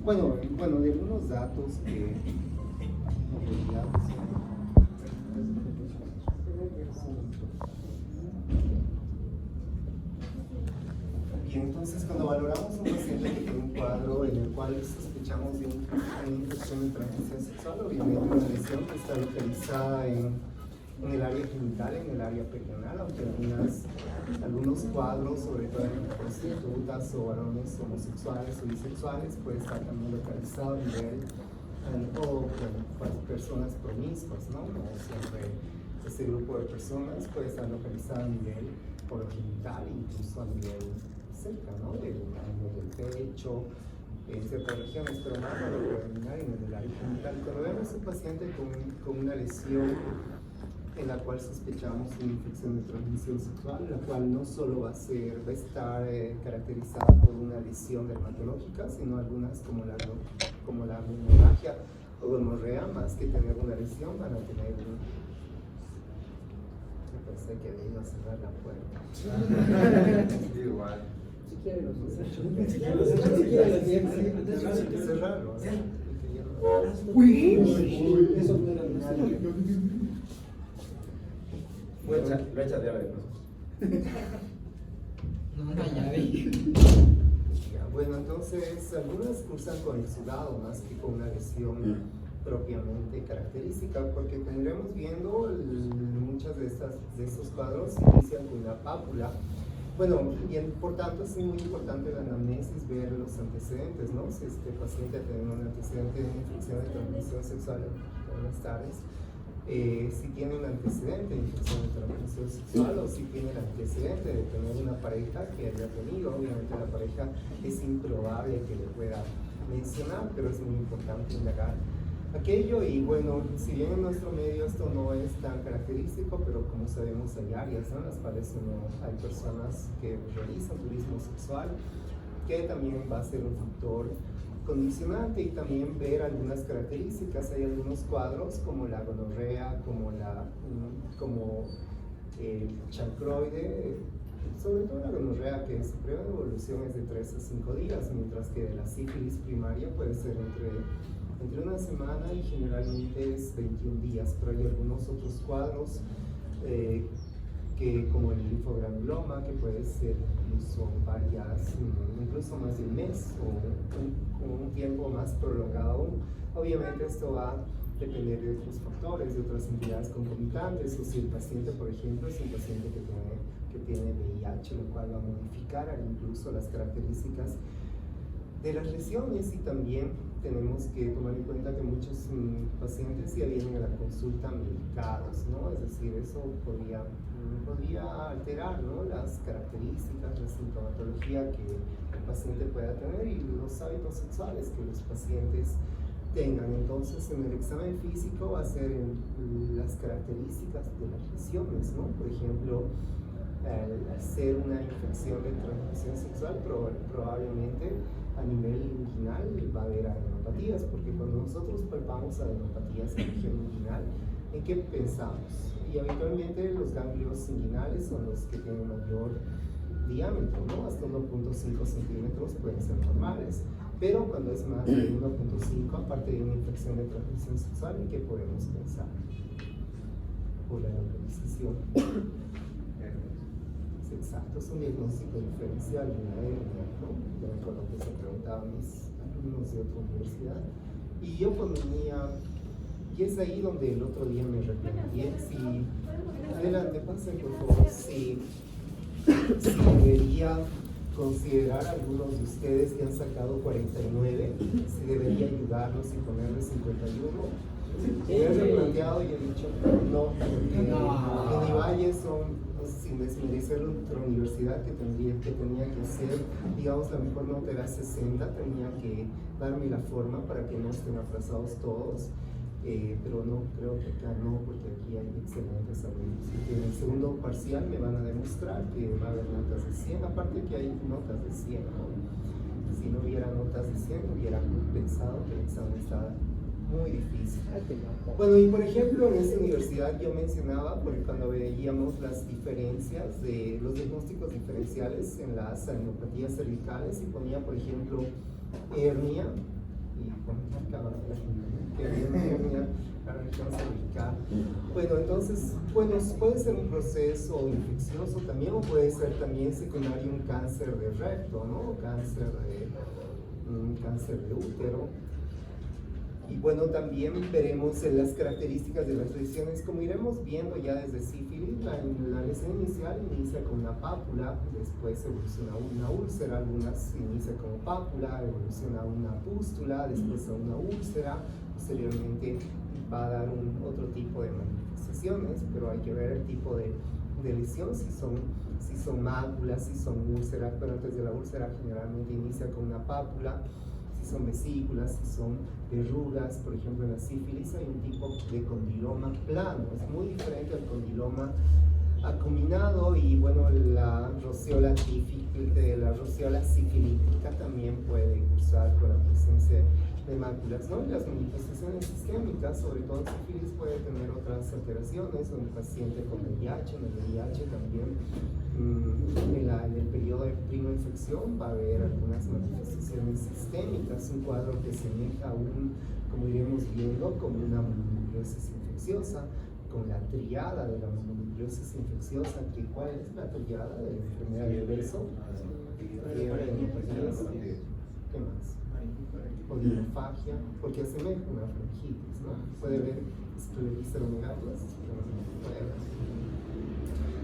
Bueno, de algunos datos que en realidad bien, entonces cuando valoramos un paciente que tiene un cuadro en el cual sospechamos de una infección de transmisión sexual, obviamente una lesión que está localizada en el área genital, en el área perianal, aunque algunos cuadros, sobre todo en prostitutas o varones homosexuales o bisexuales, puede estar también localizado a nivel, o con personas promiscuas, ¿no? Como siempre, este grupo de personas puede estar localizado a nivel orogenital, incluso a nivel cerca, ¿no? Del pecho, en ciertas regiones, pero más a lo predominar en el área genital. Cuando vemos un paciente con una lesión en la cual sospechamos una infección de transmisión sexual, la cual no solo va a estar caracterizada por una lesión dermatológica, sino algunas como la hemorragia o gonorrea, más que tener una lesión, van a tener me pensé que me iba a cerrar la puerta. Igual. Si quiere los cerrarlo. Uy, eso no era necesario. Lo echa de llave, No, ya vi. Bueno, entonces algunas cursan con exudado más que con una lesión propiamente característica, porque como iremos viendo, muchas de estos cuadros inician con una pápula. Bueno, y por tanto es muy importante la anamnesis, ver los antecedentes, ¿no? Si este paciente tiene un antecedente de una infección de transmisión sexual, buenas tardes, si tiene un antecedente de infección de transmisión sexual o si tiene el antecedente de tener una pareja que haya tenido. Obviamente la pareja es improbable que le pueda mencionar, pero es muy importante indagar aquello. Y bueno, si bien en nuestro medio esto no es tan característico, pero como sabemos hay áreas en las cuales hay personas que realizan turismo sexual, que también va a ser un factor condicionante, y también ver algunas características. Hay algunos cuadros como la gonorrea, como el chancroide, sobre todo la gonorrea, que su periodo de evolución es de 3 a 5 días, mientras que de la sífilis primaria puede ser entre una semana y generalmente es 21 días, pero hay algunos otros cuadros que, como el linfogranuloma, que puede ser incluso más de un mes o un tiempo más prolongado. Obviamente esto va a depender de otros factores, de otras entidades concomitantes, o si el paciente, por ejemplo, es un paciente que tiene VIH, lo cual va a modificar incluso las características de las lesiones. Y también tenemos que tomar en cuenta que muchos pacientes ya vienen a la consulta medicados, ¿no? Es decir, eso podría alterar, ¿no?, las características, la sintomatología que el paciente pueda tener y los hábitos sexuales que los pacientes tengan. Entonces, en el examen físico va a ser las características de las lesiones, ¿no? Por ejemplo, al ser una infección de transmisión sexual, probablemente a nivel inguinal va a haber adenopatías, porque cuando nosotros palpamos adenopatías en región inguinal, ¿en qué pensamos? Y habitualmente los ganglios inguinales son los que tienen mayor diámetro, ¿no? Hasta 1.5 centímetros pueden ser normales, pero cuando es más de 1.5, aparte de una infección de transmisión sexual, ¿en qué podemos pensar? Por la localización. Exacto, es un diagnóstico diferencial de una hernia, ¿no? Yo recuerdo que se preguntaba a mis alumnos de otra universidad, y yo ponía, y es ahí donde el otro día me replanteé si, adelante, pasen por favor, si debería considerar a algunos de ustedes que han sacado 49, si debería ayudarlos y ponerles 51. Me he replanteado y he dicho no, porque en Iballe son, sin desmerecer otra universidad que tenía que hacer, digamos, la mejor nota era 60, tenía que darme la forma para que no estén atrasados todos, pero no, creo que acá no, porque aquí hay excelentes alumnos. Y en el segundo parcial me van a demostrar que va a haber notas de 100, aparte que hay notas de 100, ¿no? Si no hubiera notas de 100, hubiera pensado que el examen estaba muy difícil. Bueno, y por ejemplo, en esta universidad yo mencionaba, porque cuando veíamos las diferencias de los diagnósticos diferenciales en las adenopatías cervicales, y ponía, por ejemplo, hernia, que viene la región cervical. Bueno, entonces, puede ser un proceso infeccioso también, o puede ser también secundario un cáncer de recto, ¿no? Cáncer de útero. Y bueno, también veremos las características de las lesiones, como iremos viendo ya desde sífilis. La lesión inicial inicia con una pápula, después evoluciona a una úlcera, algunas inicia como pápula, evoluciona a una pústula, después a una úlcera, posteriormente va a dar otro tipo de manifestaciones, pero hay que ver el tipo de lesión, si son máculas, si son úlceras, pero antes de la úlcera generalmente inicia con una pápula, si son vesículas, si son verrugas. Por ejemplo, en la sífilis hay un tipo de condiloma plano, es muy diferente al condiloma acuminado, y bueno, la rociola sifilítica también puede cursar con la presencia de máculas, ¿no? Y las manifestaciones sistémicas, sobre todo en sífilis, puede tener otras alteraciones, un paciente con VIH, en el VIH también, en el periodo de prima infección va a haber algunas manifestaciones sistémicas, un cuadro que semeja como iremos viendo, como una mononucleosis infecciosa, con la triada de la mononucleosis infecciosa. ¿Cuál es la triada de la enfermedad del verso? ¿Qué más? Odinofagia, porque asemeja una faringitis, ¿no? Puede haber escleromegalia.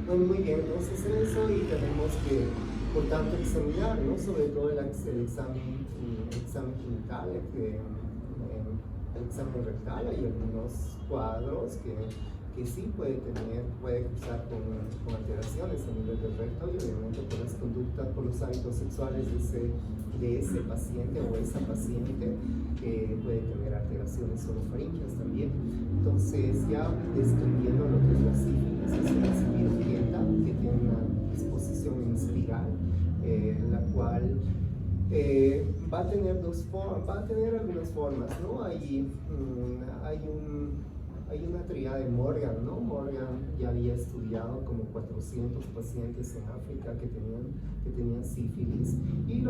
Bueno, muy bien, entonces eso, y tenemos que, por tanto, examinar, ¿no? Sobre todo el examen genital, el examen rectal. Hay algunos cuadros que sí puede cursar con alteraciones a nivel del recto, y obviamente por las conductas, por los hábitos sexuales de ese paciente o esa paciente, puede tener alteraciones orofaringeas también. Entonces, ya describiendo lo que es la sífilis, es una espiroquieta que tiene una disposición en espiral, la cual va a tener algunas formas, ¿no? Hay una triada de Morgan, ¿no? Morgan ya había estudiado como 400 pacientes en África que tenían sífilis, y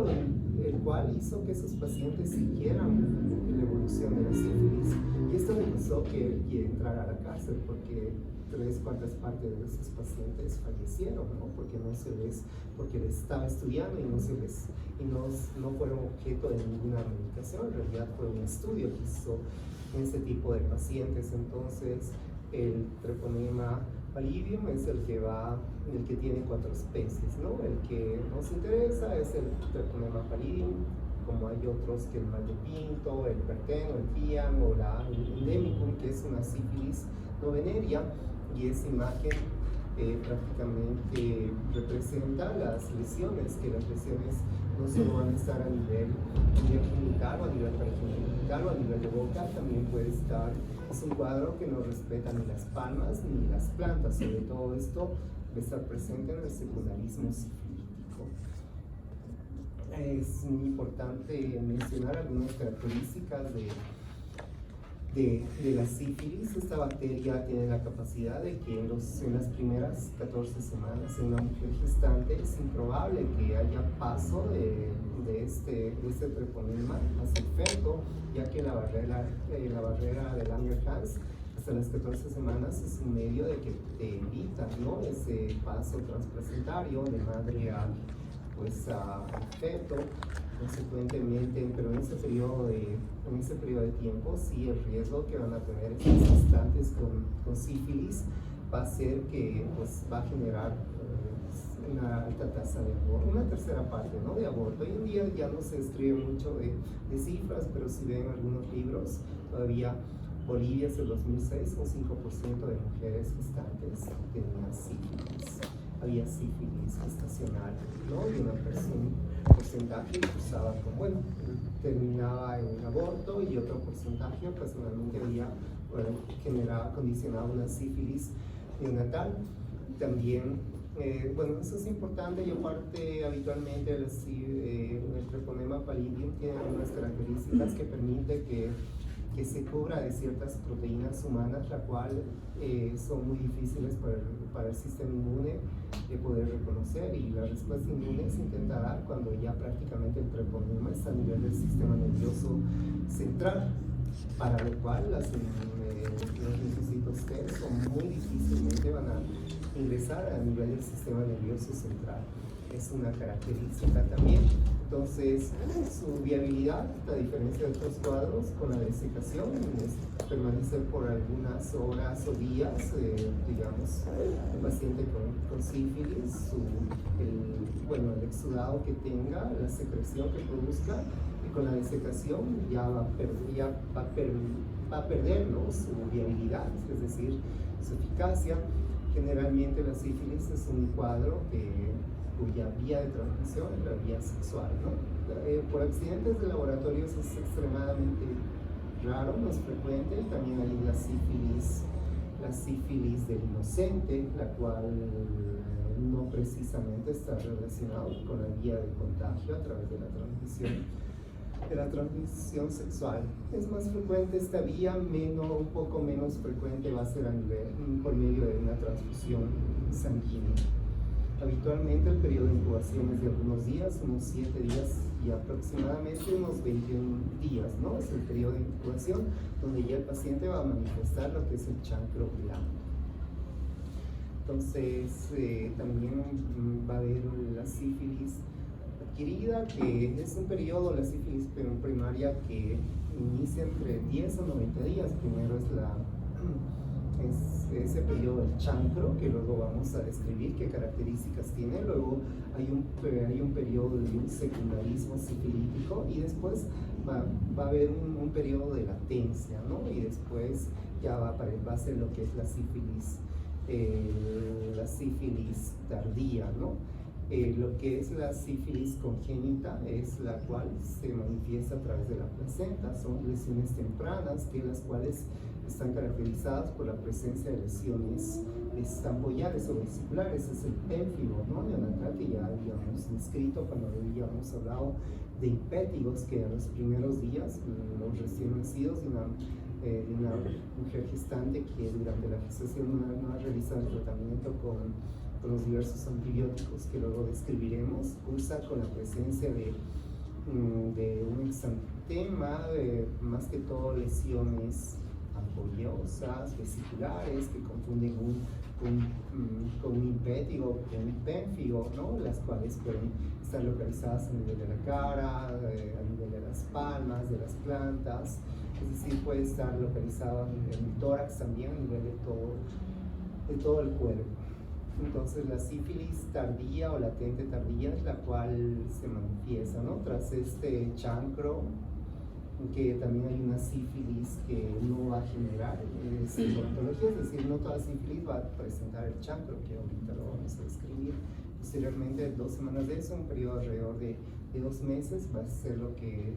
el cual hizo que esos pacientes siguieran la evolución de la sífilis, y esto le causó que él quiera entrar a la cárcel, porque 3/4 partes de esos pacientes fallecieron, ¿no? Porque les estaba estudiando y no fueron objeto de ninguna medicación. En realidad fue un estudio que hizo en este tipo de pacientes. Entonces, el Treponema pallidum es el que tiene 4 especies, ¿no? El que nos interesa es el Treponema pallidum, como hay otros, que el mal de Pinto, el Perteno, el Pian o el Endemicum, que es una sífilis no venérea, y esa imagen prácticamente representa las lesiones, que las lesiones no solo van a estar a nivel genital o a nivel paragenital o a nivel de boca, también puede estar. Es un cuadro que no respeta ni las palmas ni las plantas. Sobre todo esto va a estar presente en el secundarismo sifilítico. Es muy importante mencionar algunas características de la sífilis. Esta bacteria tiene la capacidad de que en las primeras 14 semanas en una mujer gestante es improbable que haya paso de este treponema hacia el feto, ya que la barrera de Langerhans hasta las 14 semanas es un medio de que te evita, ¿no? Ese paso transplacentario de madre al feto. Consecuentemente, pero en ese periodo de tiempo, sí, el riesgo que van a tener estos gestantes con sífilis va a ser que va a generar una alta tasa de aborto, una tercera parte, ¿no?, de aborto. Hoy en día ya no se escribe mucho de cifras, pero si ven algunos libros, todavía Bolivia es el 2006, un 5% de mujeres gestantes tenían sífilis. Había sífilis gestacional, ¿no? Y un porcentaje cursaba terminaba en aborto, y otro porcentaje ocasionalmente había condicionado una sífilis neonatal. También, eso es importante, y aparte habitualmente el Treponema pallidum tiene algunas características que permite que se cubra de ciertas proteínas humanas, la cual son muy difíciles para el sistema inmune de poder reconocer, y la respuesta inmune se intenta dar cuando ya prácticamente el treponema está a nivel del sistema nervioso central. entrar, para lo cual los linfocitos T muy difícilmente van a ingresar a nivel del sistema nervioso central. Es una característica también. Entonces, su viabilidad, a diferencia de otros cuadros, con la desecación, es permanecer por algunas horas o días, digamos, el paciente con sífilis, el exudado que tenga, la secreción que produzca, y con la desecación ya va a perder, ¿no?, su viabilidad, es decir, su eficacia. Generalmente la sífilis es un cuadro cuya vía de transmisión es la vía sexual, ¿no? Por accidentes de laboratorios es extremadamente raro, no es frecuente. También hay la sífilis del inocente, la cual no precisamente está relacionada con la vía de contagio a través de la transmisión sexual. Es más frecuente esta vía, un poco menos frecuente va a ser por medio de una transfusión sanguínea. Habitualmente el periodo de incubación es de algunos días, unos 7 días y aproximadamente unos 21 días, ¿no? Es el periodo de incubación donde ya el paciente va a manifestar lo que es el chancro blanco. Entonces, también va a haber la sífilis adquirida, que es un periodo, la sífilis primaria, que inicia entre 10 a 90 días. Primero es ese periodo del chancro, que luego vamos a describir qué características tiene. Luego hay un periodo de un secundarismo sifilítico, y después va a haber un periodo de latencia, ¿no? Y después ya va a ser lo que es la sífilis tardía, ¿no? Lo que es la sífilis congénita es la cual se manifiesta a través de la placenta. Son lesiones tempranas, las cuales están caracterizadas por la presencia de lesiones estampoides o vesiculares. Es el pénfigo, ¿no?, neonatal, que ya habíamos descrito cuando habíamos hablado de impétigos, que en los primeros días, los recién nacidos de una mujer gestante que durante la gestación no ha realizado el tratamiento con los diversos antibióticos que luego describiremos, cursa con la presencia de un exantema, más que todo lesiones ampollosas, vesiculares, que confunden con un impétigo, con un pénfigo, ¿no?, las cuales pueden estar localizadas a nivel de la cara, a nivel de las palmas, de las plantas, es decir, puede estar localizado en el tórax también, a nivel de todo el cuerpo. Entonces, la sífilis tardía o latente tardía es la cual se manifiesta, ¿no?, tras este chancro, que también hay una sífilis que no va a generar sintomatología, es decir, no toda sífilis va a presentar el chancro, que ahorita lo vamos a describir. Posteriormente, 2 semanas de eso, un periodo alrededor de 2 meses, va a ser lo que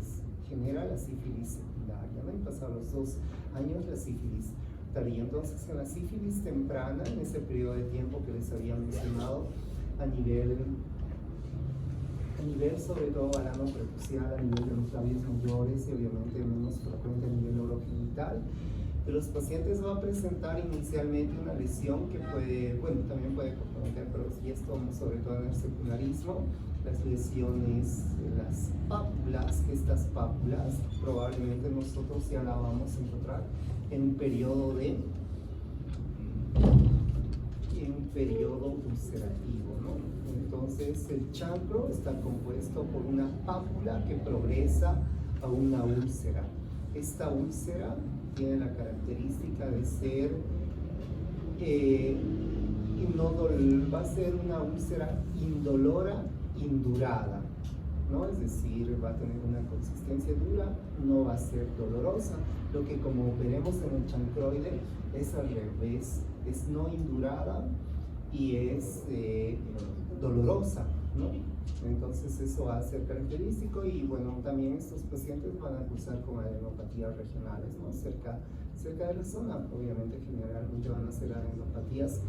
genera la sífilis secundaria, ¿no? Y pasados los 2 años, la sífilis tardía. Entonces, en la sífilis temprana, en ese periodo de tiempo que les había mencionado, a nivel sobre todo ano prepucial, a nivel de los labios mayores, y obviamente menos frecuente a nivel orogenital, los pacientes va a presentar inicialmente una lesión que también puede comprometer, pero si esto sobre todo en el secundarismo, las lesiones, las pápulas. Estas pápulas probablemente nosotros ya la vamos a encontrar en un periodo ulcerativo, ¿no? Entonces, el chancro está compuesto por una pápula que progresa a una úlcera. Esta úlcera tiene la característica de ser va a ser una úlcera indolora, indurada, ¿no? Es decir, va a tener una consistencia dura, no va a ser dolorosa. Lo que, como veremos en el chancroide, es al revés, es no indurada y es dolorosa, ¿no? Entonces eso va a ser característico. Y bueno, también estos pacientes van a cursar con adenopatías regionales, ¿no?, cerca de la zona. Obviamente generalmente van a ser adenopatías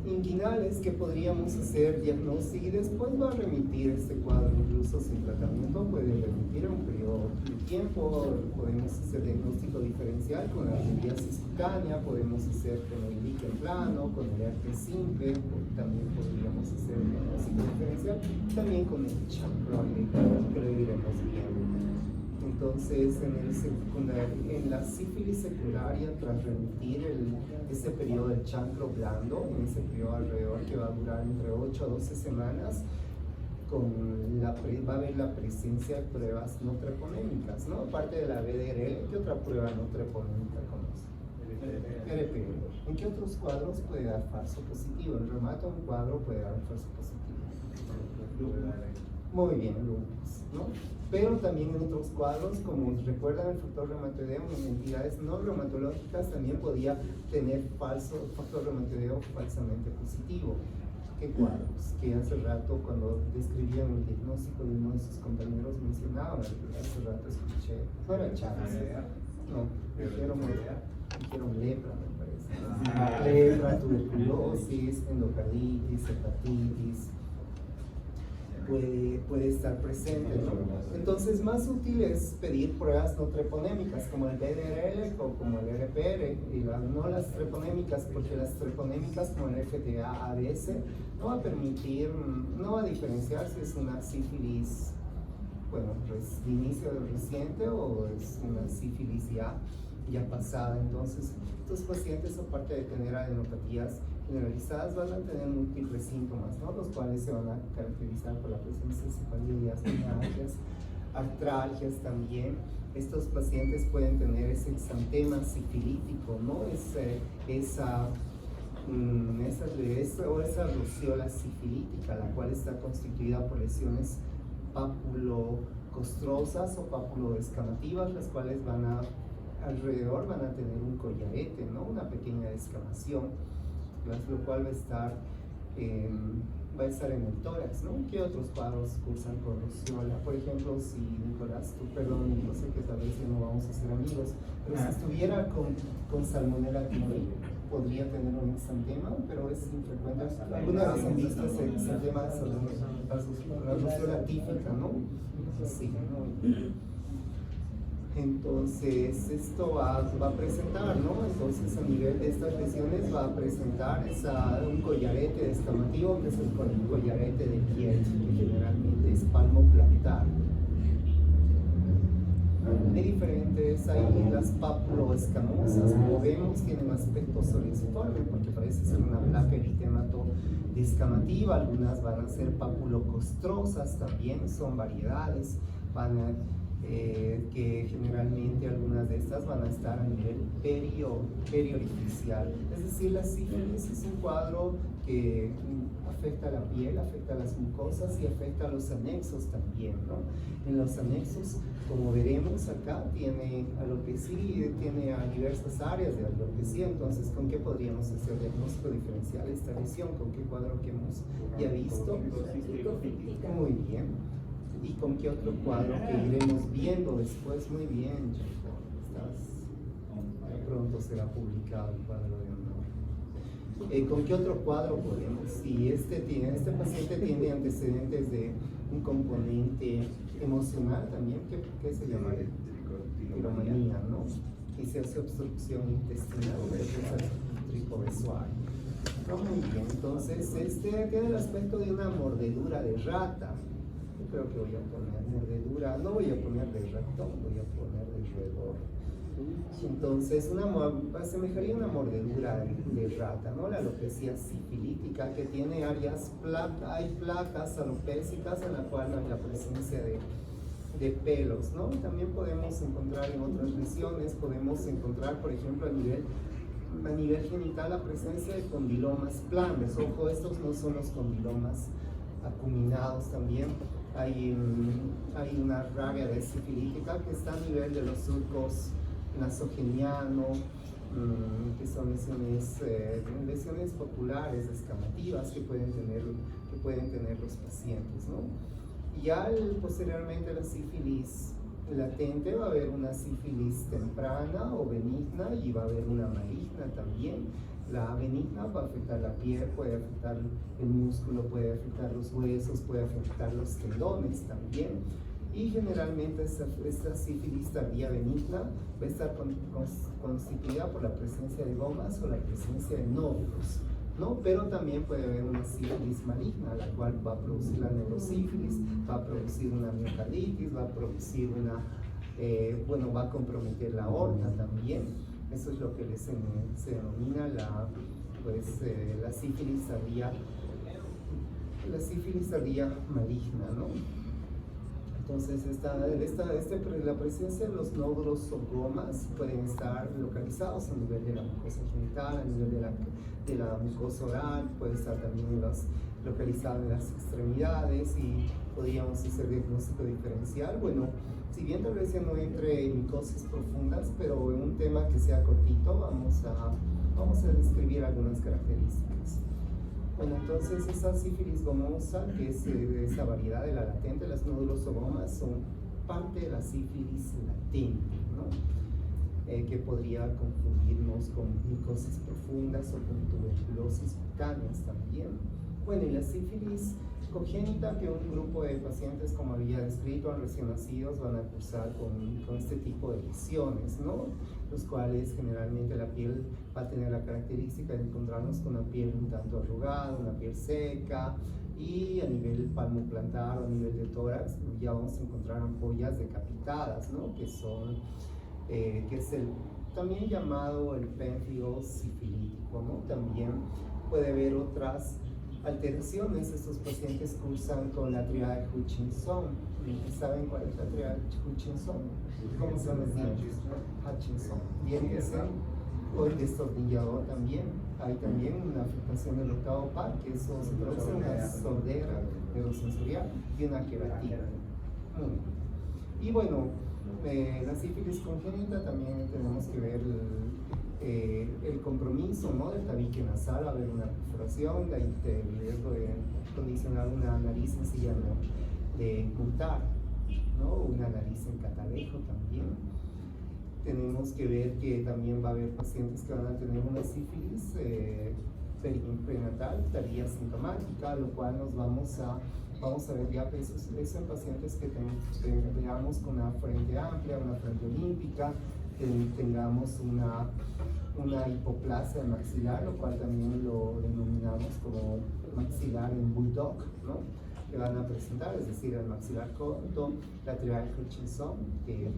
inguinales que podríamos hacer diagnóstico, y después va a remitir este cuadro, incluso sin tratamiento, puede remitir a un periodo de tiempo. Podemos hacer diagnóstico diferencial con la arteritis cutánea, podemos hacer con el líquen plano, con el herpes simple, también podríamos hacer diagnóstico diferencial, también con el chancroide, que lo iremos viendo. Entonces, en la sífilis secundaria, tras remitir ese periodo del chancro blando, en ese periodo alrededor que va a durar entre 8 a 12 semanas, va a haber la presencia de pruebas no treponémicas, ¿no? Aparte de la BDRL, ¿qué otra prueba no treponémica conoce? RPL. ¿En qué otros cuadros puede dar falso positivo? En reumato un cuadro puede dar falso positivo. Muy bien, lupus, ¿no? Pero también en otros cuadros, como recuerdan el factor reumatoideo en entidades no reumatológicas, también podía tener factor reumatoideo falsamente positivo. ¿Qué cuadros? Que hace rato cuando describían el diagnóstico de uno de sus compañeros mencionaban, hace rato escuché, no era Chávez, no, dijeron lepra, me parece. Lepra, tuberculosis, endocarditis, hepatitis, puede estar presente, ¿no? Entonces, más útil es pedir pruebas no treponémicas como el BDRL o como el RPR, y no las treponémicas, porque las treponémicas como el FTA-ADS no va a permitir, no va a diferenciar si es una sífilis, bueno, de inicio reciente o es una sífilis ya pasada. Entonces, estos pacientes, aparte de tener adenopatías generalizadas, van a tener múltiples síntomas, ¿no? Los cuales se van a caracterizar por la presencia de cefalías, mialgias, artralgias también. Estos pacientes pueden tener ese exantema sifilítico, ¿no? Esa rociola sifilítica, la cual está constituida por lesiones papulocostrosas o papuloescamativas, las cuales alrededor van a tener un collarete, ¿no? Una pequeña descamación, lo cual va a estar en el tórax, ¿no? ¿Qué otros cuadros cursan con rociola? Por ejemplo, si Nicolás, yo sé que tal vez ya no vamos a ser amigos, pero si estuviera con salmonella typhi, podría tener un exantema, pero es infrecuente. Alguna vez han visto ese exantema, la rociola típica, ¿no? Sí, ¿no? Entonces, esto va a presentar, ¿no? Entonces, a nivel de estas lesiones va a presentar un collarete descamativo, que es el collarete de Kiert, que generalmente es palmoplantar. Hay diferentes, hay las papuloescamosas, como vemos, tienen aspecto soliciforme, porque parece ser una placa eritemato descamativa. Algunas van a ser papulocostrosas, también son variedades, que generalmente algunas de estas van a estar a nivel periorificial. Es decir, la sífilis es un cuadro que afecta a la piel, afecta a las mucosas y afecta a los anexos también, ¿no? En los anexos, como veremos acá, tiene alopecia, tiene a diversas áreas de alopecia. Entonces, ¿con qué podríamos hacer diagnóstico diferencial de esta lesión? ¿Con qué cuadro que hemos ya visto? Muy bien. ¿Y con qué otro cuadro que iremos viendo después? Muy bien, Chico. Pronto será publicado el cuadro de honor. ¿Con qué otro cuadro podemos? Si este paciente tiene antecedentes de un componente emocional también, ¿qué se llama? Piromanía, ¿no? Y se hace obstrucción intestinal, tricobesual. No, muy bien. Entonces, tiene el aspecto de una mordedura de rata. Creo que voy a poner mordedura, no voy a poner de ratón, voy a poner de roedor. Entonces, asemejaría una mordedura de rata, ¿no? La alopecia sifilítica, que tiene hay placas alopécicas en la cual no hay la presencia de pelos, ¿no? También podemos encontrar en otras lesiones, podemos encontrar, por ejemplo, a nivel genital, la presencia de condilomas planos. Ojo, estos no son los condilomas acuminados también. Hay una rabia de sifilítica que está a nivel de los surcos nasogeniano, que son lesiones populares, escamativas que pueden tener los pacientes, ¿no? Y ya posteriormente la sífilis latente, va a haber una sífilis temprana o benigna y va a haber una maligna también. La benigna va a afectar la piel, puede afectar el músculo, puede afectar los huesos, puede afectar los tendones también. Y generalmente esta sífilis tardía benigna va a estar constituida por la presencia de gomas o la presencia de nódulos, ¿no? Pero también puede haber una sífilis maligna, la cual va a producir la neurosífilis, va a producir una miocarditis, va a producir una bueno, va a comprometer la aorta también. Eso es lo que se denomina la sífilis tardía maligna, ¿no? Entonces, la presencia de los nódulos o gomas pueden estar localizados a nivel de la mucosa genital, a nivel de la mucosa oral, puede estar también localizado en las extremidades y podríamos hacer diagnóstico diferencial. Bueno, si bien tal vez ya no entre en micosis profundas, pero en un tema que sea cortito, vamos a describir algunas características. Bueno, entonces esa sífilis gomosa, que es esa variedad de la latente, las nódulos o gomas son parte de la sífilis latente, ¿no? Que podría confundirnos con micosis profundas o con tuberculosis cutáneas también. Bueno, y la sífilis congénita, que un grupo de pacientes, como había descrito, recién nacidos, van a cursar con este tipo de lesiones, ¿no? Los cuales generalmente la piel va a tener la característica de encontrarnos con una piel un tanto arrugada, una piel seca, y a nivel palmoplantar o a nivel de tórax ya vamos a encontrar ampollas decapitadas, ¿no? Que es el también llamado el pemphigo sifilítico, ¿no? También puede haber otras alteraciones. Estos pacientes cursan con la triada de Hutchinson. ¿Saben cuál es la triada de Hutchinson? ¿Cómo se llama? Hutchinson. Bien, o el destornillador también. Hay también una afectación del octavo par, que eso se produce una sordera neurosensorial y una queratina. Y bueno, la sífilis congénita también tenemos que ver el compromiso, ¿no? Del tabique nasal, va a haber una perforación, el riesgo de condicionar una nariz sencilla de ocultar, ¿no? Una nariz en catalejo también. Tenemos que ver que también va a haber pacientes que van a tener una sífilis prenatal, tardía sintomática, lo cual nos vamos a ver ya eso en pacientes que veamos con una frente amplia, una frente olímpica, que tengamos una hipoplasia maxilar, lo cual también lo denominamos como maxilar en bulldog, ¿no? Que van a presentar, es decir, el maxilar corto, la triada de Hutchinson, que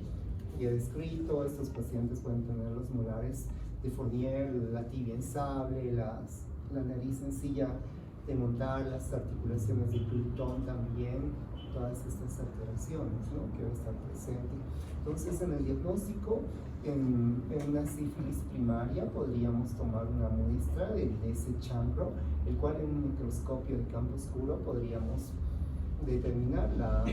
ya he descrito. Estos pacientes pueden tener los molares de Fournier, la tibia en sable, la nariz sencilla de montar, las articulaciones de Plutón también, todas estas alteraciones, ¿no? Que va a estar presente. Entonces, en el diagnóstico, en una sífilis primaria, podríamos tomar una muestra de ese chancro, el cual en un microscopio de campo oscuro podríamos determinar la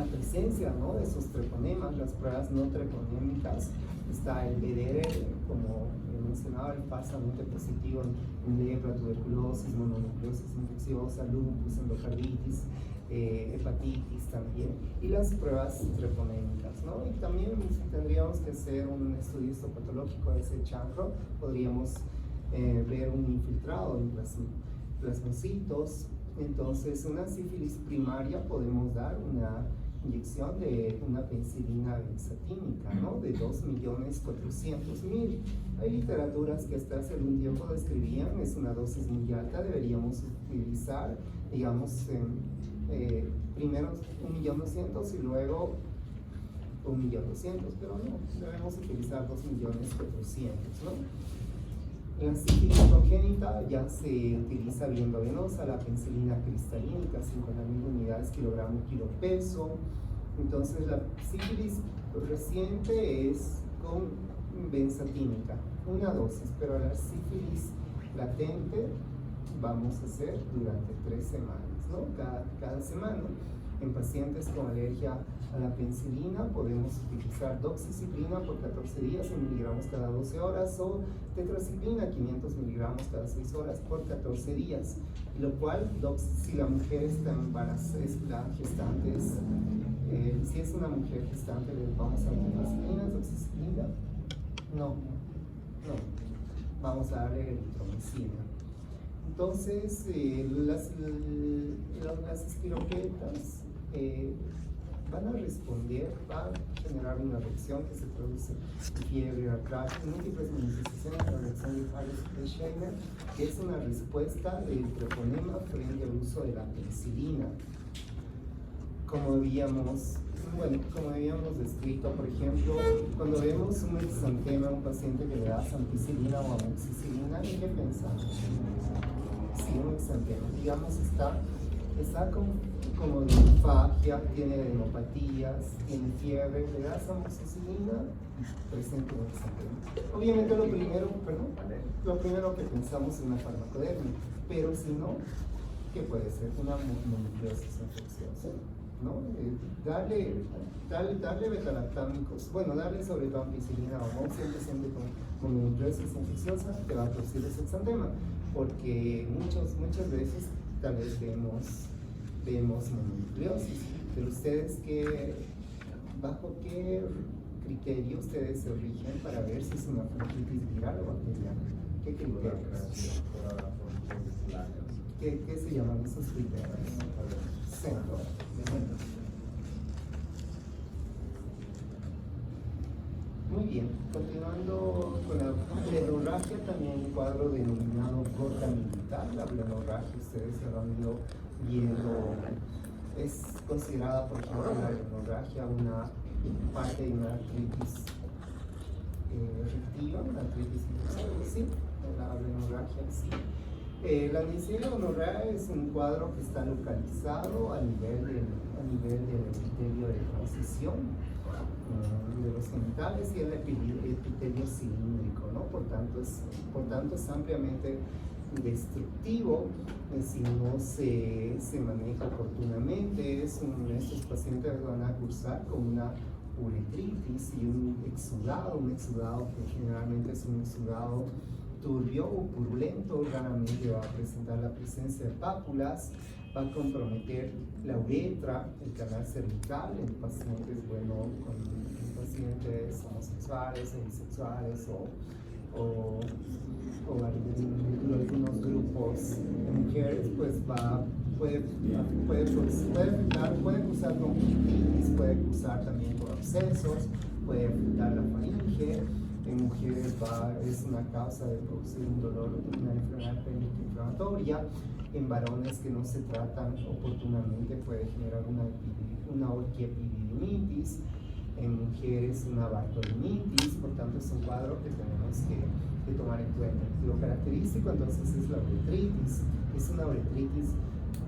presencia, ¿no? De esos treponemas. Las pruebas no treponémicas, está el BDR, como mencionaba, el falsamente positivo en lepra, tuberculosis, mononucleosis infecciosa, lupus, endocarditis, hepatitis también, y las pruebas treponémicas, ¿no? Y también si tendríamos que hacer un estudio histopatológico de ese chancro, podríamos ver un infiltrado en plasmocitos. Entonces, una sífilis primaria podemos dar una inyección de una penicilina benzatínica, ¿no? De 2.400.000. Hay literaturas que hasta hace algún tiempo describían, es una dosis muy alta, deberíamos utilizar, digamos, primero 1.200.000 y luego 1.200.000, pero no, debemos utilizar 2.400.000, ¿no? En la sífilis congénita ya se utiliza vía endovenosa la penicilina cristalínica, 50.000 unidades kilogramo kilo peso. Entonces la sífilis reciente es con benzatínica, una dosis, pero la sífilis latente vamos a hacer durante 3 semanas, ¿no? Cada semana. En pacientes con alergia a la penicilina podemos utilizar doxiciclina por 14 días, 1 miligramos cada 12 horas, o tetracyclina, 500 miligramos cada 6 horas por 14 días. Lo cual, si la mujer está embarazada, la gestante, si es una mujer gestante, le vamos a dar tetracyclina, doxiciclina. No. Vamos a darle eritromicina. Entonces, las espiroquetas van a responder, va a generar una reacción que se produce en fiebre, artralgia, múltiples manifestaciones de la reacción de Farris-Schreiber, que es una respuesta del troponema frente al uso de la penicilina. Como habíamos bueno, como habíamos descrito, por ejemplo, cuando vemos un exantema a un paciente que le da ampicilina o amoxicilina, ¿en qué pensamos? Sí, un exantema, digamos, está como linfagia, tiene adenopatías, tiene fiebre, le das amoxicilina, presenta un exantema. Obviamente lo primero que pensamos es una farmacodermia, pero si no, ¿qué puede ser? Una mononucleosis infecciosa, ¿no? Darle betalactámicos, bueno, darle sobre todo ampicilina o amoxicilina al paciente con mononucleosis infecciosa te va a producir ese exantema, porque muchas veces tal vez vemos mononucleosis, pero ustedes ¿bajo qué criterio ustedes se rigen para ver si es una bronquitis viral o bacteriana? ¿Qué criterios? ¿Qué se llaman esos criterios? Centro. Muy bien, continuando con la blenorragia, también un cuadro denominado gota militar. La blenorragia, ustedes se van viendo, es considerada, por ejemplo, la blenorragia una parte de una artritis reactiva, una artritis infecciosa, sí, la blenorragia, sí. La neisseria gonorrea es un cuadro que está localizado a nivel del epitelio de transición de los genitales y el epitelio cilíndrico, ¿no? Por tanto es ampliamente destructivo si no se maneja oportunamente. Estos pacientes van a cursar con una uretritis y un exudado que generalmente es un exudado turbio o purulento, raramente va a presentar la presencia de pápulas, va a comprometer la uretra, el canal cervical en pacientes, con pacientes homosexuales, bisexuales o algunos grupos de mujeres, pues puede cursar con gingivitis, puede cursar también con abscesos, puede afectar la faringe. En mujeres es una causa de producir un dolor, una enfermedad crónica inflamatoria. En varones que no se tratan oportunamente puede generar una orquiepididimitis. En mujeres una bartolinitis. Por tanto es un cuadro que tenemos que tomar en cuenta. Lo característico entonces es la uretritis. Es una uretritis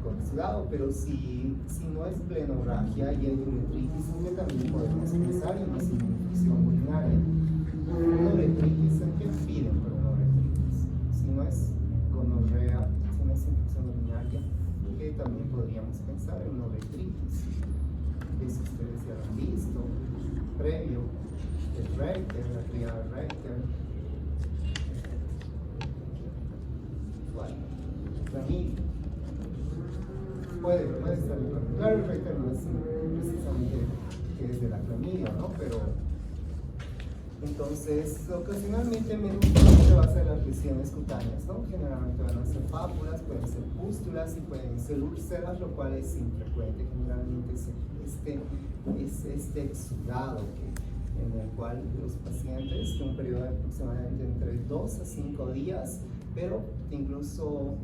con exudado, pero si no es blenorragia y hay uretritis, que también podemos pensar en una infección urinaria. Una uretritis, ¿en qué piden para una uretritis? Si no es gonorrea, si no es infección urinaria, que también podríamos pensar en una uretritis. Eso ustedes ya lo han visto, previo, el Richter, la triada Richter. Bueno, clamidia. Puede estar bien. Claro, el Richter no es precisamente que es de la clamidia, ¿no? Pero entonces, ocasionalmente se va a hacer las lesiones cutáneas, ¿no? Generalmente van a ser pápulas, pueden ser pústulas y pueden ser úlceras, lo cual es infrecuente. Generalmente es este exudado en el cual los pacientes, en un periodo de aproximadamente entre 2 a 5 días, pero incluso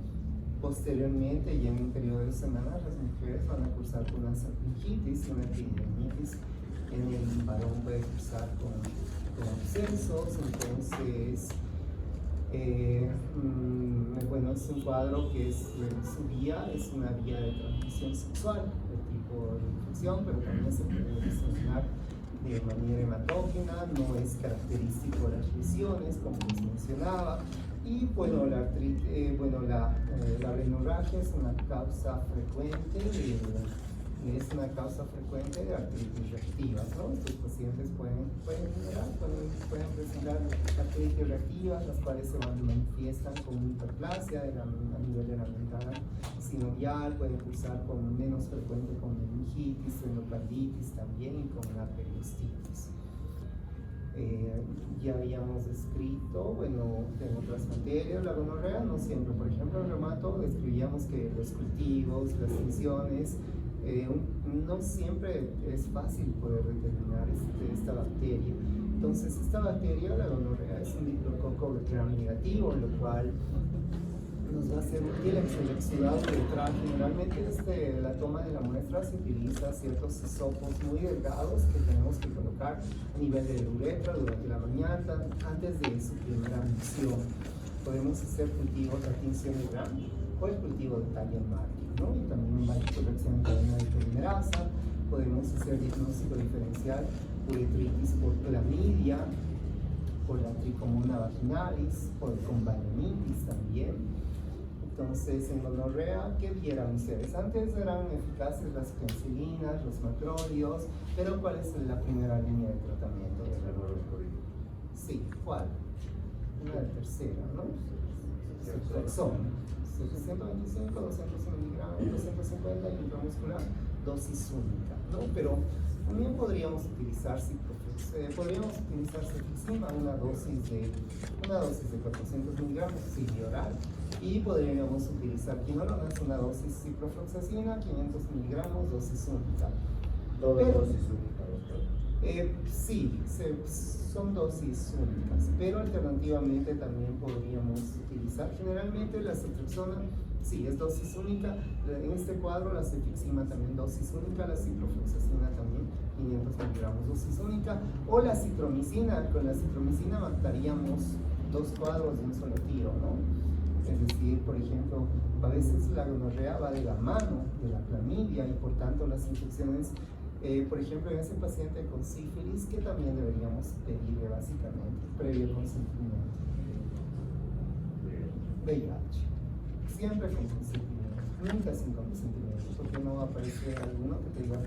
posteriormente, y en un periodo de semanas, las mujeres van a cursar con una salpingitis y una epididimitis. En el varón puede cursar con abscesos. Entonces bueno, es un cuadro que es una vía de transmisión sexual de tipo de infección, pero también se puede desencadenar de manera hematógena, no es característico de las lesiones, como les mencionaba. Y bueno, la blenorragia es una causa frecuente de artritis reactivas, ¿no? Estos pacientes pueden presentar artritis reactivas, las cuales se manifiestan con hiperplasia a nivel de la membrana sinovial, pueden cursar con menos frecuente con meningitis, endocarditis también y con una periostitis. Ya habíamos descrito, bueno, en otras materias, la gonorrea, no siempre, por ejemplo, el reumato, describíamos que los cultivos, las tensiones, no siempre es fácil poder determinar esta bacteria. Entonces, esta bacteria, la gonorrea, es un diplococo gram negativo, lo cual nos va a ser útil en el exudado uretral. Generalmente la toma de la muestra se utiliza ciertos hisopos muy delgados que tenemos que colocar a nivel de la uretra durante la mañana, antes de su primera misión. Podemos hacer cultivo de tinción de Gram o el cultivo de Tallian-Martin, ¿no? Y también reacción en cadena de polimerasa. Podemos hacer diagnóstico diferencial uretritis por clamidia, por la tricomona vaginalis, por convaginitis también. Entonces, en gonorrea, ¿qué vieran ustedes? Antes eran eficaces las penicilinas, los macrólidos, pero ¿cuál es la primera línea de tratamiento? Sí, ¿cuál? Una tercera, ¿no? Ceftriaxona, 125, 200 miligramos, 250 intramuscular, dosis única, ¿no? Pero también podríamos utilizar cefixima, una dosis de 400 miligramos, sí, oral, y podríamos utilizar quinolonas, una dosis ciprofloxacina, 500 miligramos, dosis única. ¿Dosis única? Sí, son dosis únicas, pero alternativamente también podríamos utilizar, generalmente la ceftriaxona, sí, es dosis única. En este cuadro la cefixima también dosis única, la ciprofloxacina también 500 miligramos dosis única, o la citromicina. Con la citromicina mataríamos 2 cuadros de un solo tiro, ¿no? Es decir, por ejemplo, a veces la gonorrea va de la mano de la clamidia y por tanto las infecciones, por ejemplo, en ese paciente con sífilis, que también deberíamos pedirle básicamente previo consentimiento. VIH. Siempre con consentimiento, nunca sin consentimiento, porque no va a aparecer alguno que te diga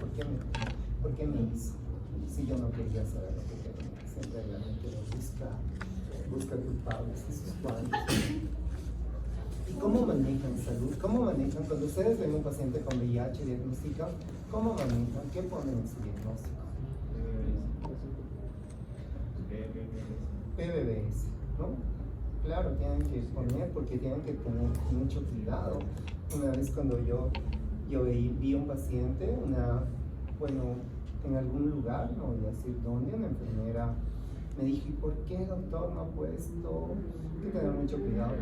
¿por qué me hizo? Si yo no quería saber lo que quería. Siempre hay alguien que busca culpables en sus cuadros. ¿Y cómo manejan salud? ¿Cómo manejan? Cuando ustedes ven un paciente con VIH diagnostican, ¿cómo manejan? ¿Qué ponen en su diagnóstico? PBBS, ¿no? Claro, tienen que poner porque tienen que tener mucho cuidado. Una vez cuando yo vi un paciente, en algún lugar, no voy a decir dónde, una enfermera me dijo, ¿y por qué, doctor, no ha puesto? Hay que tener mucho cuidado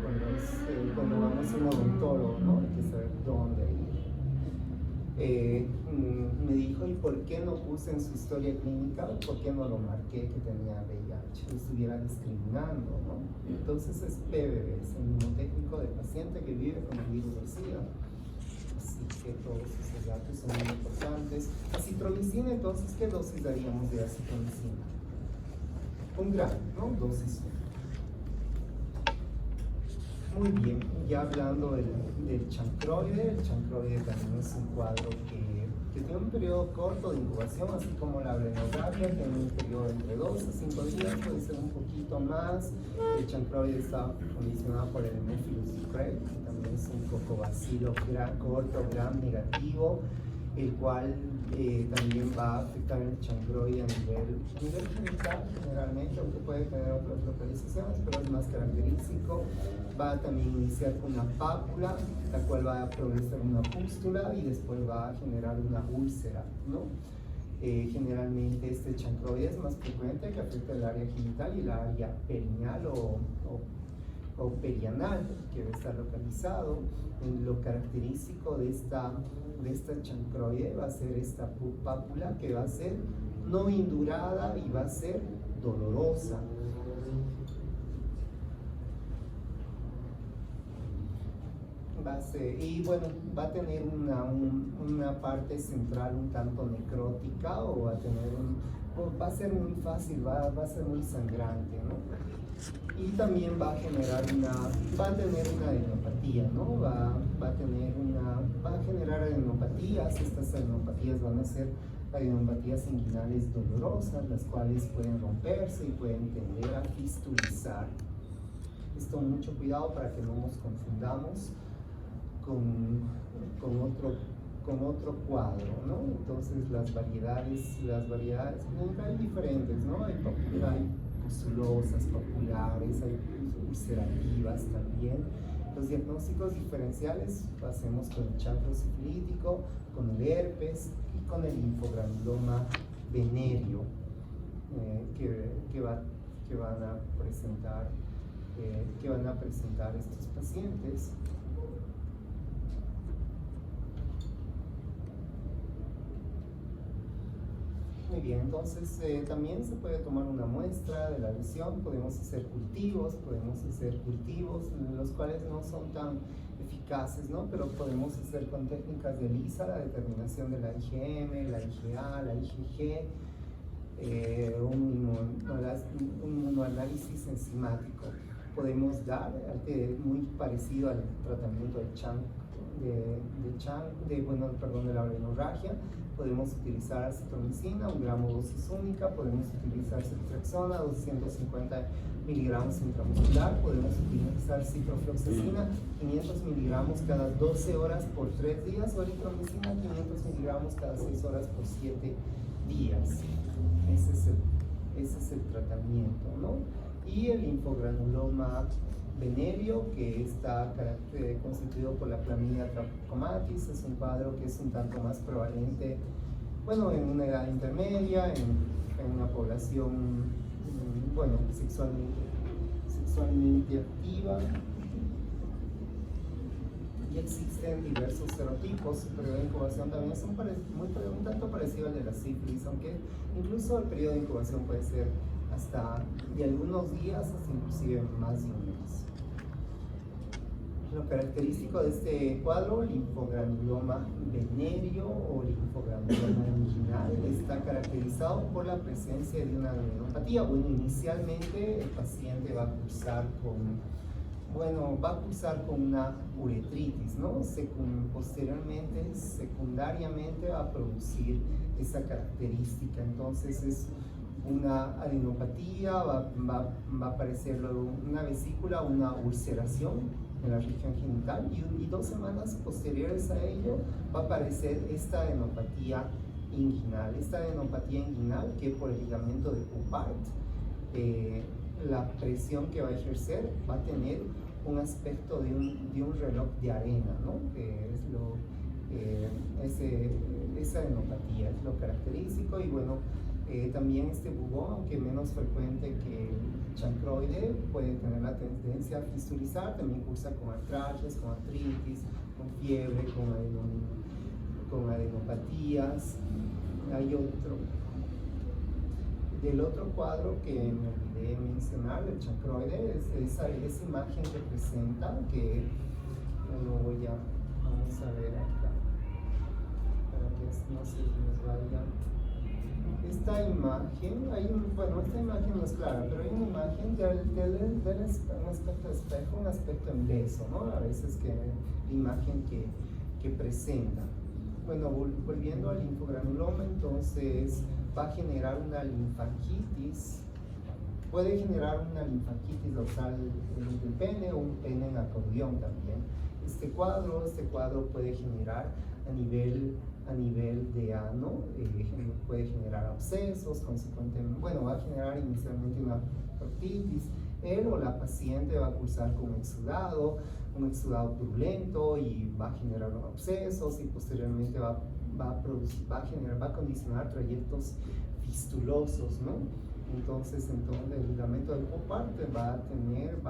cuando vamos a un odontólogo, ¿no? Hay que saber dónde ir. Me dijo, ¿y por qué no puse en su historia clínica? ¿Por qué no lo marqué que tenía VIH? Lo estuviera discriminando, ¿no? Entonces es PBBS, el mnemotécnico del paciente que vive con el virus del SIDA. Así que todos esos datos son muy importantes. Acitromicina, entonces, ¿qué dosis daríamos de acitromicina? 1 gramo, ¿no? Dosis. Muy bien, ya hablando del chancroide, el chancroide también es un cuadro que tiene un periodo corto de incubación, así como la brenogravia, tiene un periodo entre 2 a 5 días, puede ser un poquito más. El chancroide está condicionado por el Haemophilus ducreyi, que también es un cocobacilo corto, gram negativo, el cual también va a afectar el chancroide a nivel genital generalmente, aunque puede tener otras localizaciones, pero es más característico. Va a también iniciar con una pápula, la cual va a progresar una pústula y después va a generar una úlcera, ¿no? Generalmente este chancroide es más frecuente, que afecta el área genital y el área perineal o perianal, que debe estar localizado. Lo característico de esta chancroide va a ser esta pápula, que va a ser no indurada y va a ser dolorosa. Y bueno, va a tener una parte central un tanto necrótica, o va a ser muy fácil, va a ser muy sangrante, ¿no? Y también va a tener una adenopatía, ¿no? Va a generar adenopatías. Estas adenopatías van a ser adenopatías inguinales dolorosas, las cuales pueden romperse y pueden tender a fistulizar. Esto, mucho cuidado para que no nos confundamos con otro cuadro, ¿no? Entonces las variedades hay diferentes, ¿no? Hay pustulosas, populares, hay ulcerativas también. Los diagnósticos diferenciales lo hacemos con el chancro sifilítico, con el herpes y con el linfogranuloma venéreo, que van a presentar que van a presentar estos pacientes. Muy bien, entonces también se puede tomar una muestra de la lesión, podemos hacer cultivos los cuales no son tan eficaces, ¿no? Pero podemos hacer con técnicas de ELISA la determinación de la IgM, la IgA, la IgG, un inmunoanálisis enzimático. Podemos dar, muy parecido al tratamiento de la hemorragia. Podemos utilizar acitromicina, 1 gramo dosis única, podemos utilizar ceftriaxona, 250 miligramos intramuscular, podemos utilizar ciprofloxacina, 500 miligramos cada 12 horas por 3 días, o eritromicina, 500 miligramos cada 6 horas por 7 días. Ese es el tratamiento, ¿no? Y el linfogranuloma venéreo, que está constituido por la Chlamydia trachomatis, es un cuadro que es un tanto más prevalente, bueno, en una edad intermedia, en una población, sexualmente activa. Y existen diversos serotipos. Su periodo de incubación también es un tanto parecido al de la sífilis, aunque incluso el periodo de incubación puede ser hasta de algunos días, hasta inclusive más de un mes. Lo característico de este cuadro, linfogranuloma venéreo o linfogranuloma inguinal, está caracterizado por la presencia de una adenopatía. Bueno, inicialmente el paciente va a cursar con una uretritis, ¿no? Posteriormente, secundariamente, va a producir esa característica. Entonces es una adenopatía, va a aparecer luego una vesícula, una ulceración en la región genital, y 2 semanas posteriores a ello va a aparecer esta adenopatía inguinal. Esta adenopatía inguinal, que por el ligamento de Poupart, la presión que va a ejercer va a tener un aspecto de un reloj de arena, ¿no? Que es esa adenopatía es lo característico. Y bueno, también este bubón, aunque menos frecuente que el chancroide, puede tener la tendencia a fistulizar, también cursa con artralgias, con artritis, con fiebre, con adenopatías. Hay del otro cuadro que me olvidé mencionar, el chancroide, es esa imagen que presenta, que vamos a ver acá, para que no se nos vaya. Esta imagen, esta imagen no es clara, pero hay una imagen del aspecto de espejo, un aspecto en beso, ¿no? A veces que la imagen que presenta. Bueno, volviendo al linfogranuloma, entonces va a generar una linfangitis. Puede generar una linfangitis dorsal del pene o un pene en acordeón también. Este cuadro puede generar a nivel de ano, puede generar abscesos, consecuentemente, va a generar inicialmente una proctitis. Él o la paciente va a cursar con un exudado purulento, y va a generar abscesos, y posteriormente va a condicionar trayectos fistulosos, ¿no? Entonces el ligamento del Poupart va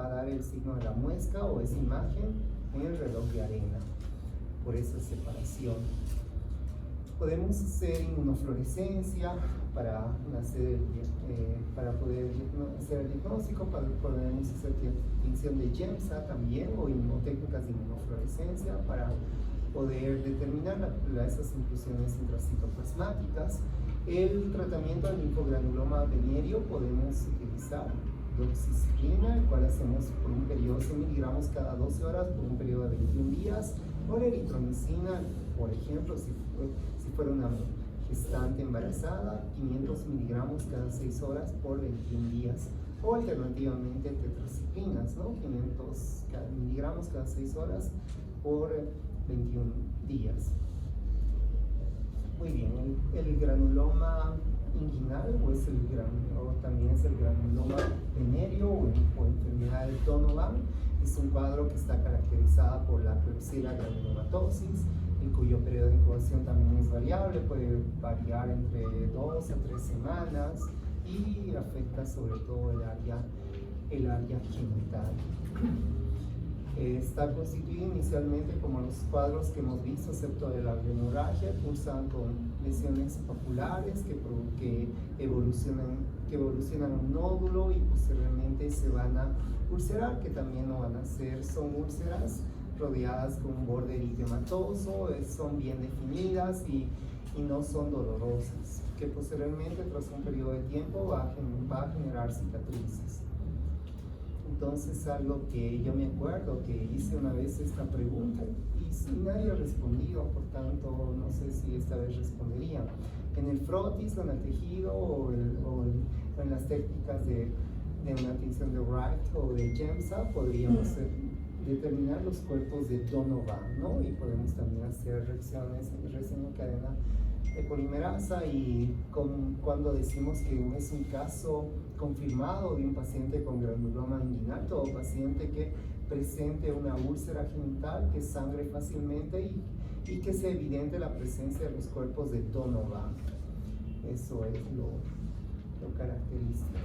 a dar el signo de la muesca o esa imagen en el reloj de arena, por esa separación. Podemos hacer inmunofluorescencia para poder hacer el diagnóstico, podemos hacer tinción de GEMSA también, o técnicas de inmunofluorescencia para poder determinar esas inclusiones intracitoplasmáticas. El tratamiento del linfogranuloma venéreo, podemos utilizar doxiciclina, el cual hacemos por un periodo de 100 miligramos cada 12 horas por un periodo de 21 días, o la eritromicina, por ejemplo, si fuera una gestante embarazada, 500 miligramos cada 6 horas por 21 días, o alternativamente tetraciclinas, ¿no? 500 miligramos cada 6 horas por 21 días. Muy bien, el granuloma inguinal, o también es el granuloma venéreo o enfermedad de Donovan, es un cuadro que está caracterizada por la Klebsiella granulomatosis, en cuyo periodo de incubación también es variable, puede variar entre 2 a 3 semanas, y afecta sobre todo el área el área genital. Está constituido inicialmente como los cuadros que hemos visto, excepto de la hemorragia, cursan con lesiones papulares que evolucionan a un nódulo y posteriormente se van a ulcerar, que también no van a ser, son úlceras rodeadas con un borde eritematoso, son bien definidas y no son dolorosas, que posteriormente tras un periodo de tiempo va a generar cicatrices. Entonces, algo que yo me acuerdo que hice una vez esta pregunta y sin nadie ha respondido, por tanto no sé si esta vez respondería. En el frotis, o en el tejido o en las técnicas de una tinción de Wright o de Gemsa podríamos determinar los cuerpos de Donovan, ¿no? Y podemos también hacer reacción en cadena de polimerasa, y cuando decimos que es un caso confirmado de un paciente con granuloma inguinal, todo paciente que presente una úlcera genital, que sangre fácilmente y que sea evidente la presencia de los cuerpos de Donovan. Eso es lo característico.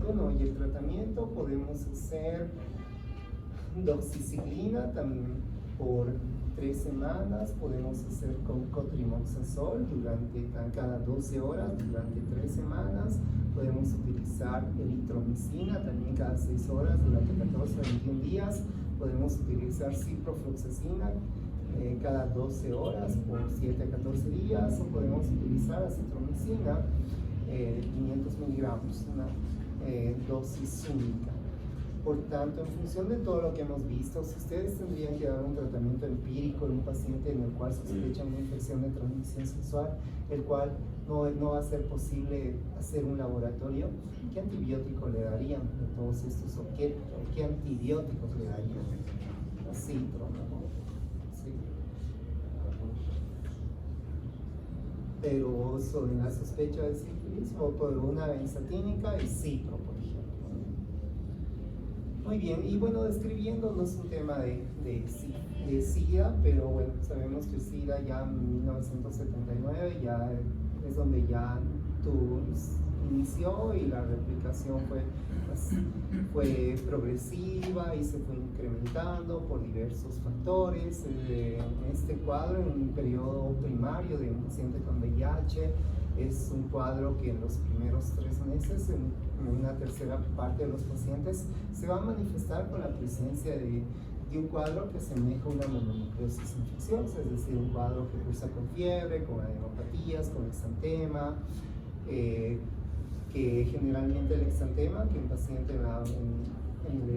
Bueno, y el tratamiento podemos hacer doxiciclina también por 3 semanas, podemos hacer con cotrimoxazol cada 12 horas durante 3 semanas, podemos utilizar eritromicina también cada 6 horas durante 14 a 21 días, podemos utilizar ciprofloxacina cada 12 horas por 7 a 14 días, o podemos utilizar acetromicina 500 miligramos, una dosis única. Por tanto, en función de todo lo que hemos visto, si ustedes tendrían que dar un tratamiento empírico en un paciente en el cual sospechan una infección de transmisión sexual, el cual no va a ser posible hacer un laboratorio, ¿qué antibiótico le darían de todos estos? ¿O qué antibióticos le darían? La citro, ¿no? Sí. Pero sobre la sospecha de sífilis, o por una benzatínica y citro, por ejemplo. Muy bien, y bueno, describiendo no es un tema de SIDA, pero bueno, sabemos que SIDA ya en 1979 ya es donde ya inició, y la replicación fue progresiva y se fue incrementando por diversos factores. En este cuadro, en un periodo primario de un paciente con VIH, es un cuadro que en los primeros 3 meses, en una tercera parte de los pacientes, se va a manifestar con la presencia de un cuadro que asemeja una mononucleosis infecciosa, es decir, un cuadro que cursa con fiebre, con adenopatías, con exantema, que generalmente el exantema, que un paciente en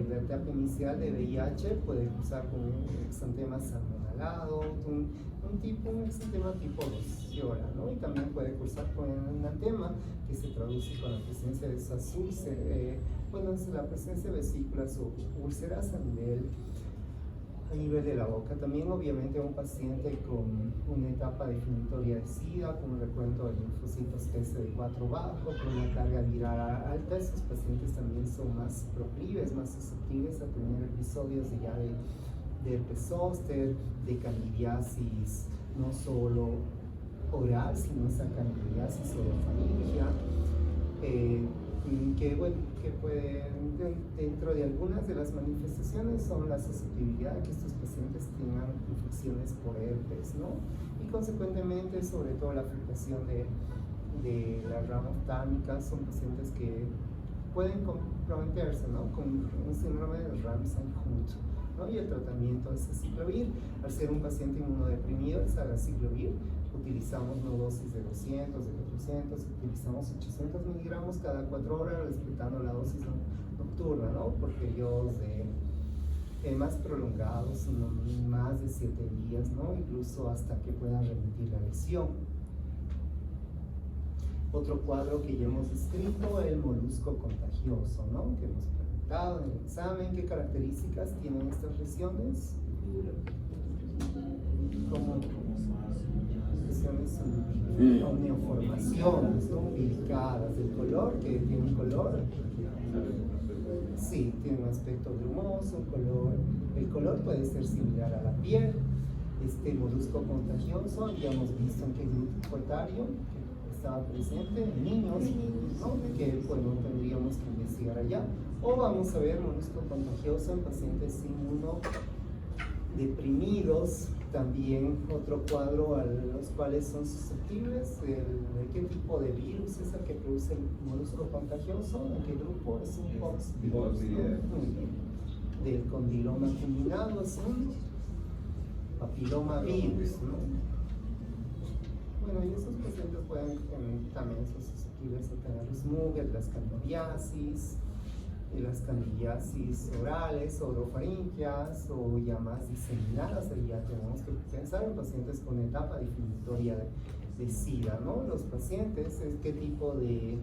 la etapa inicial de VIH puede cursar con un exantema salmonelado, un exantema tipo Roseola, ¿no? Y también puede cursar con un anatema que se traduce con la presencia de esas úlceras, es la presencia de vesículas o úlceras a nivel de la boca. También obviamente un paciente con una etapa definitoria de SIDA, con un recuento de linfocitos TCD4 bajo, con una carga viral alta, esos pacientes también son más proclives, más susceptibles a tener episodios de herpes zóster, de candidiasis no solo oral, sino esa candidiasis orofaringia, que pueden, dentro de algunas de las manifestaciones, son la susceptibilidad de que estos pacientes tengan infecciones por herpes, ¿no? Y consecuentemente, sobre todo la afectación de la rama oftálmica, son pacientes que pueden comprometerse, ¿no? Con un síndrome de Ramsay-Hunt, ¿no? Y el tratamiento es aciclovir. Al ser un paciente inmunodeprimido, el aciclovir, utilizamos no dosis de 200, de 400, utilizamos 800 miligramos cada 4 horas, respetando la dosis nocturna, ¿no? Por periodos más prolongados, más de 7 días, ¿no? Incluso hasta que pueda remitir la lesión. Otro cuadro que ya hemos descrito, el molusco contagioso, ¿no? Que hemos preguntado en el examen, ¿qué características tienen estas lesiones? Como lesiones o neoformaciones, ¿no? Ubicadas, del color, que tiene un color, sí, tiene un aspecto grumoso, el color puede ser similar a la piel. Este molusco contagioso ya hemos visto en qué grupo etario estaba presente, en niños, ¿no? Que bueno, tendríamos que investigar allá, O vamos a ver molusco contagioso en pacientes inmunodeprimidos. También otro cuadro a los cuales son susceptibles. ¿De qué tipo de virus es el que produce el molusco contagioso? ¿En qué grupo? Es un pox virus, ¿no? Muy bien. Del condiloma acuminado es un papiloma virus, ¿no? Bueno, y esos pacientes pueden también ser susceptibles a tener los MUGET, las candidiasis, las candidiasis orales, orofaringias o ya más diseminadas. Ahí ya tenemos que pensar en pacientes con etapa definitoria de SIDA, ¿no? Los pacientes, ¿qué tipo de...?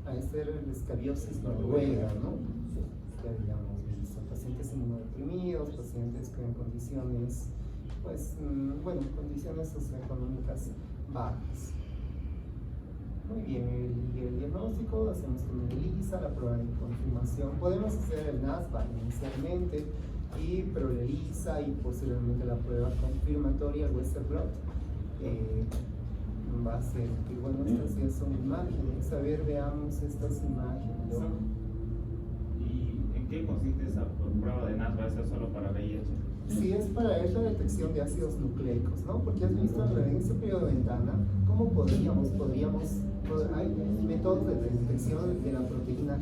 A ser el escabiosis noruega, ¿no? Que habíamos visto. Pacientes inmunodeprimidos, pacientes con condiciones, pues, bueno, condiciones socioeconómicas bajas. Muy bien, el diagnóstico lo hacemos con el ELISA, la prueba de confirmación. Podemos hacer el NASBA inicialmente, pero el ELISA y posteriormente la prueba confirmatoria, el Western Blot, va a ser que, bueno, estas ya son imágenes. A ver, veamos estas imágenes. ¿Y en qué consiste esa prueba de NASBA? ¿Es solo para VIH? Sí, es para la detección de ácidos nucleicos, ¿no? Porque has visto en ese periodo de ventana cómo hay métodos de detección de la proteína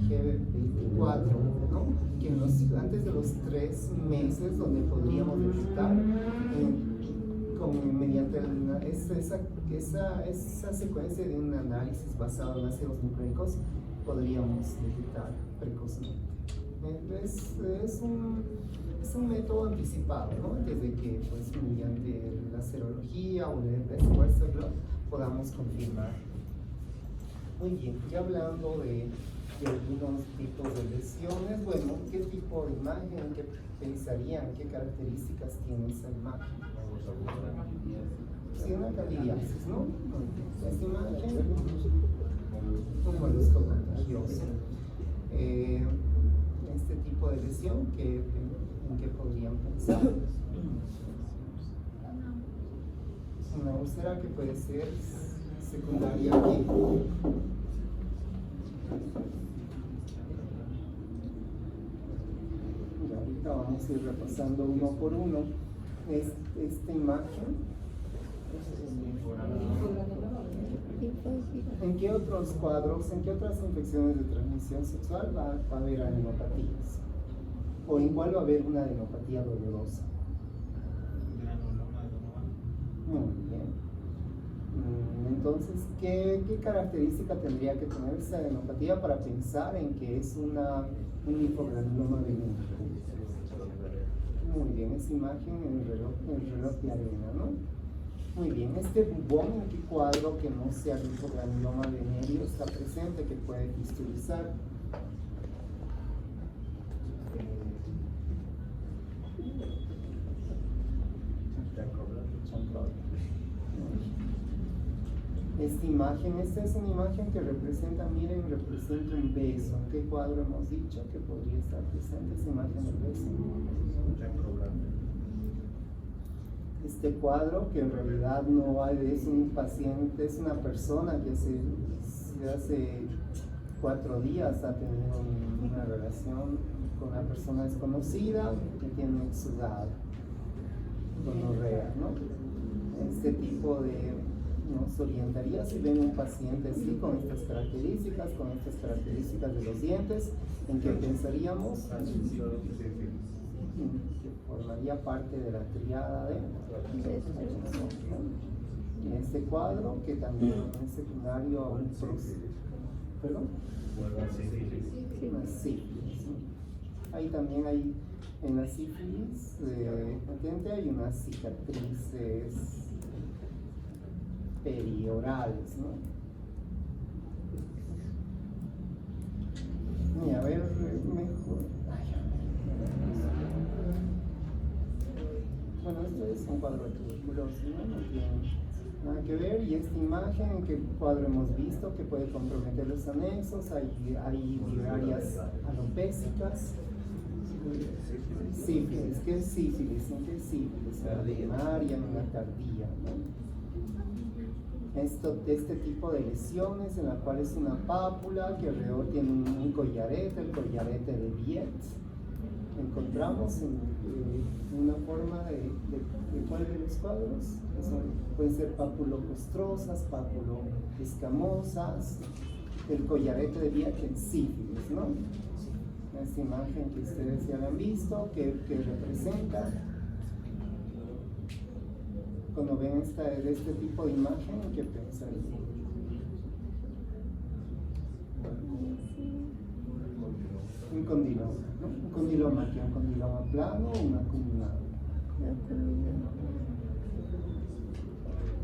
G24, ¿no? Que antes de los 3 meses, donde podríamos detectar mediante esa secuencia de un análisis basado en ácidos nucleicos, podríamos detectar precozmente. Es un método anticipado, ¿no? Antes de que, pues, mediante la serología o el Western Blot podamos confirmar. Muy bien, ya hablando de algunos tipos de lesiones, bueno, ¿qué tipo de imagen, qué pensarían, qué características tiene esa imagen? Sí, una candidiasis, ¿no? Esta imagen, un molusco contagioso. Este tipo de lesión, ¿en qué podrían pensar? Una úlcera que puede ser secundaria aquí. Y ahorita vamos a ir repasando uno por uno esta imagen. ¿En qué otros cuadros, en qué otras infecciones de transmisión sexual va a haber adenopatías? ¿O en cuál va a haber una adenopatía dolorosa? Muy bien. Entonces, ¿qué característica tendría que tener esa adenopatía para pensar en que es un linfogranuloma benigno? Muy bien, esa imagen en el reloj de arena, ¿no? Muy bien, este bubón, ¿en qué cuadro que no sea linfogranuloma venérea está presente, que puede fistulizar? Esta imagen, esta es una imagen que representa, miren, representa un beso. ¿En qué cuadro hemos dicho que podría estar presente esa imagen del beso? Este cuadro, que en realidad no es un paciente, es una persona que hace 4 días ha tenido una relación con una persona desconocida que tiene un exudado, gonorrea, ¿no? Este tipo nos orientaría si ven un paciente así, con estas características de los dientes, ¿en qué pensaríamos? Que formaría parte de la triada de en este cuadro, que también es secundario a un ¿perdón? Una sífilis. Ahí también hay, en la sífilis patente hay unas cicatrices periorales, ¿no? Y a ver, mejor. Bueno, esto es un cuadro de tuberculosis, ¿no? No tiene nada que ver. Y esta imagen, ¿en qué cuadro hemos visto que puede comprometer los anexos? Hay vibrarias alopésicas. Sífilis, ¿qué es sífilis? ¿En qué es sífilis? En la primaria, en la tardía, ¿no? este tipo de lesiones en la cual es una pápula que alrededor tiene un collarete, el collarete de Viet. Encontramos en una forma de cuál de los cuadros. Pueden ser pápulo-costrosas, pápulo-escamosas, el collarete de Viet en sífilis, ¿no? Esta imagen que ustedes ya la han visto, que representa. Cuando ven este tipo de imagen, ¿qué piensan? Un condiloma, ¿no? Un condiloma, que un condiloma plano o un acuminado.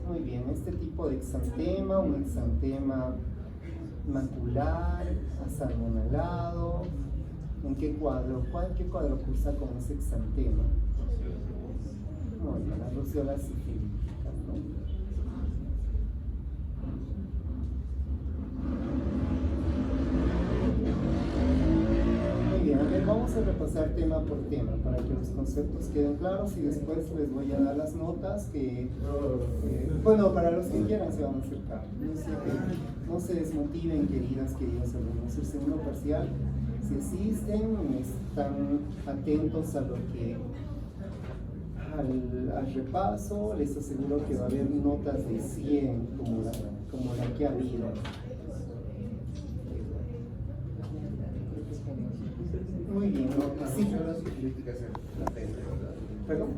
Muy bien, este tipo de exantema, un exantema macular, asalmonelado. ¿En qué cuadro? ¿Qué cuadro cursa con ese exantema? Muy bien, la ruciola sifilítica, ¿no? Muy bien, a ver, vamos a repasar tema por tema para que los conceptos queden claros y después les voy a dar las notas que, bueno, para los que quieran se van a acercar. No se desmotiven, queridos alumnos. El segundo parcial, si asisten, están atentos a lo que al repaso, les aseguro que va a haber notas de 100 como la que ha habido. Muy bien, sí. Las críticas en la tele, ¿verdad? ¿Perdón?